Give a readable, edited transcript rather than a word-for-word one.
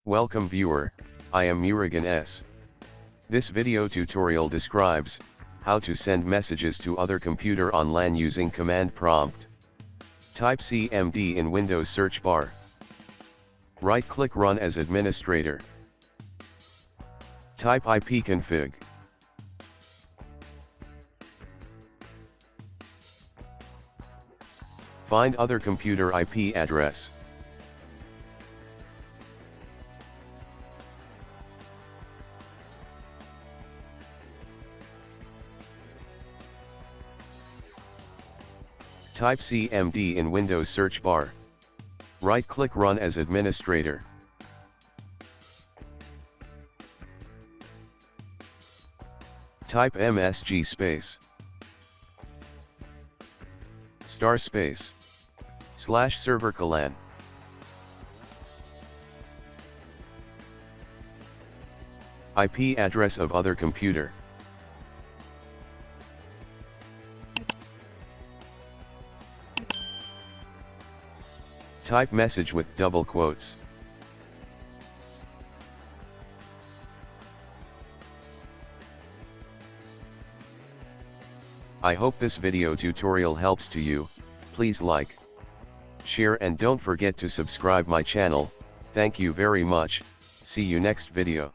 Welcome viewer, I am Murugan S. This video tutorial describes how to send messages to other computer on LAN using command prompt. Type CMD in Windows search bar. Right-click Run as administrator. Type ipconfig. Find other computer IP address. Type CMD in Windows search bar. Right-click Run as administrator. Type MSG space star space /servercalan. IP address of other computer. Type message with double quotes. I hope this video tutorial helps to you. Please like, share and don't forget to subscribe my channel. Thank you very much. See you next video.